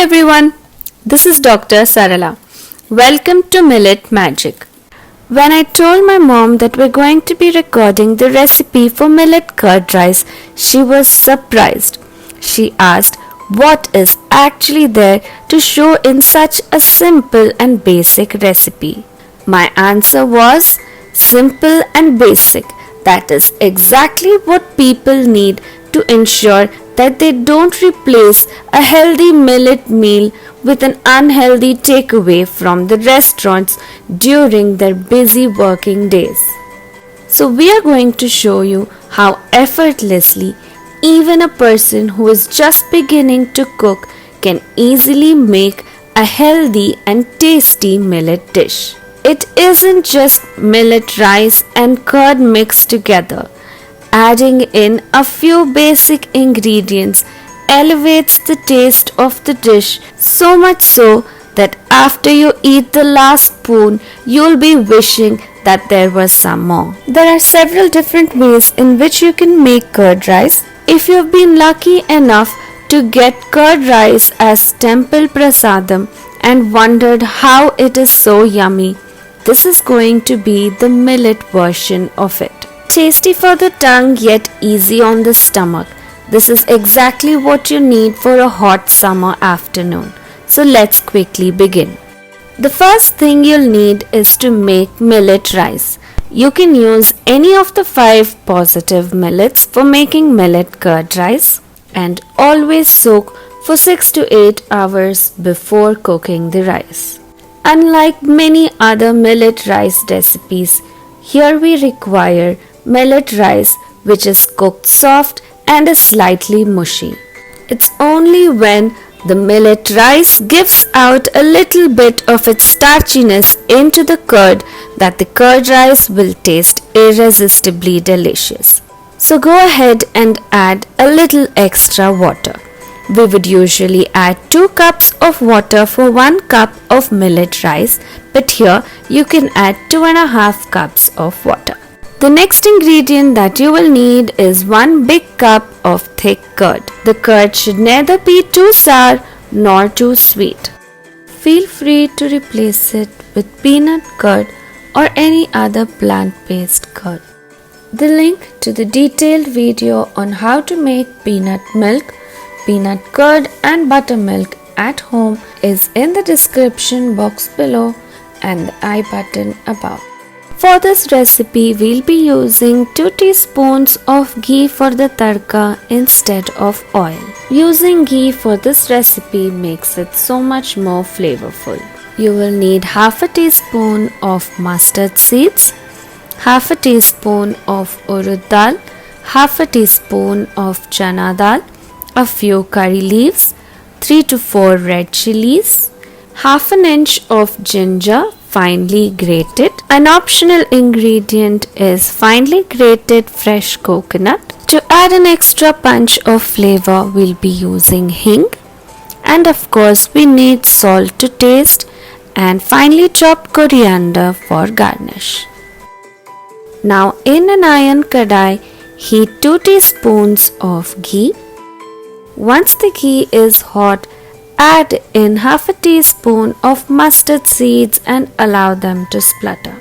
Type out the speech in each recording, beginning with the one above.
everyone, this is Dr. Sarala. Welcome to Millet Magic. When I told my mom that we're going to be recording the recipe for millet curd rice, she was surprised. She asked what is actually there to show in such a simple and basic recipe. My answer was simple and basic. That is exactly what people need to ensure that they don't replace a healthy millet meal with an unhealthy takeaway from the restaurants during their busy working days. So we are going to show you how effortlessly even a person who is just beginning to cook can easily make a healthy and tasty millet dish. It isn't just millet rice and curd mixed together. Adding in a few basic ingredients elevates the taste of the dish so much so that after you eat the last spoon, you'll be wishing that there was some more. There are several different ways in which you can make curd rice. If you've been lucky enough to get curd rice as temple prasadam and wondered how it is so yummy, this is going to be the millet version of it. Tasty for the tongue yet easy on the stomach. This is exactly what you need for a hot summer afternoon. So let's quickly begin. The first thing you'll need is to make millet rice. You can use any of the 5 positive millets for making millet curd rice and always soak for 6 to 8 hours before cooking the rice. Unlike many other millet rice recipes, here we require millet rice which is cooked soft and is slightly mushy. It's only when the millet rice gives out a little bit of its starchiness into the curd that the curd rice will taste irresistibly delicious. So go ahead and add a little extra water. We would usually add 2 cups of water for 1 cup of millet rice, but here you can add 2.5 cups of water. The next ingredient that you will need is 1 big cup of thick curd. The curd should neither be too sour nor too sweet. Feel free to replace it with peanut curd or any other plant-based curd. The link to the detailed video on how to make peanut milk, peanut curd and buttermilk at home is in the description box below and the I button above. For this recipe, we'll be using 2 teaspoons of ghee for the tadka instead of oil. Using ghee for this recipe makes it so much more flavorful. You will need half a teaspoon of mustard seeds, half a teaspoon of urud dal, half a teaspoon of chana dal, a few curry leaves, 3 to 4 red chilies, half an inch of ginger finely grated. An optional ingredient is finely grated fresh coconut. To add an extra punch of flavor, we'll be using hing. And of course, we need salt to taste and finely chopped coriander for garnish. Now in an iron kadai, heat 2 teaspoons of ghee. Once the ghee is hot, add in half a teaspoon of mustard seeds and allow them to splutter.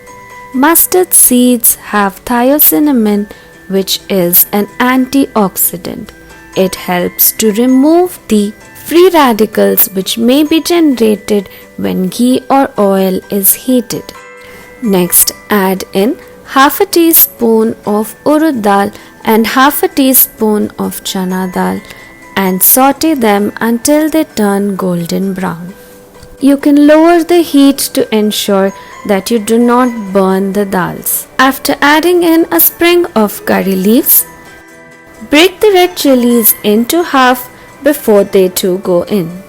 Mustard seeds have thiocyanamide, which is an antioxidant. It helps to remove the free radicals which may be generated when ghee or oil is heated. Next, add in half a teaspoon of urud dal and half a teaspoon of chana dal and saute them until they turn golden brown. You can lower the heat to ensure that you do not burn the dals. After adding in a sprig of curry leaves, break the red chilies into half before they too go in.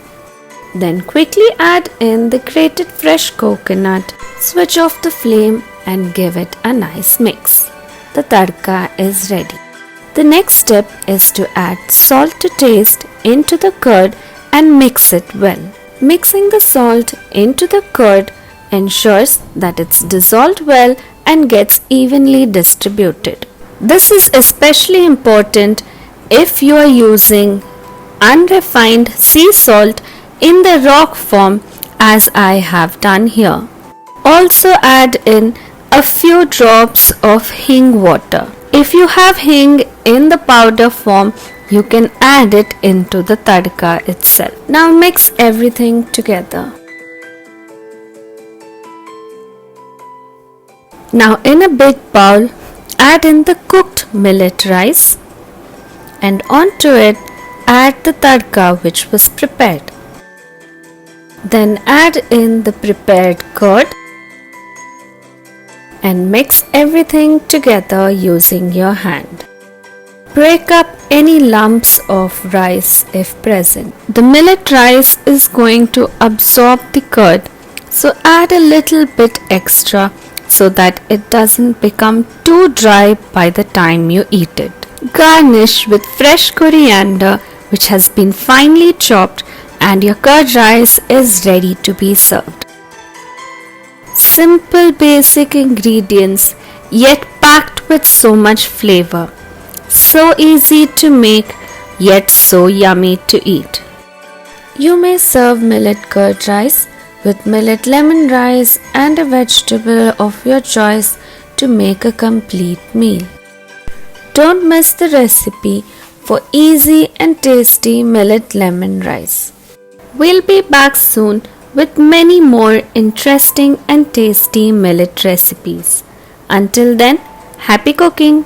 Then quickly add in the grated fresh coconut, switch off the flame and give it a nice mix. The tadka is ready. The next step is to add salt to taste into the curd and mix it well. Mixing the salt into the curd ensures that it's dissolved well and gets evenly distributed. This is especially important if you are using unrefined sea salt in the rock form as I have done here. Also add in a few drops of hing water. If you have hing in the powder form, you can add it into the tadka itself. Now mix everything together. Now in a big bowl, add in the cooked millet rice and onto it add the tadka which was prepared. Then add in the prepared curd and mix everything together using your hand. Break up any lumps of rice if present. The millet rice is going to absorb the curd, so add a little bit extra so that it doesn't become too dry by the time you eat it. Garnish with fresh coriander which has been finely chopped, and your curd rice is ready to be served. Simple basic ingredients yet packed with so much flavor. So easy to make yet so yummy to eat. You may serve millet curd rice with millet lemon rice and a vegetable of your choice to make a complete meal. Don't miss the recipe for easy and tasty millet lemon rice. We'll be back soon with many more interesting and tasty millet recipes. Until then, happy cooking!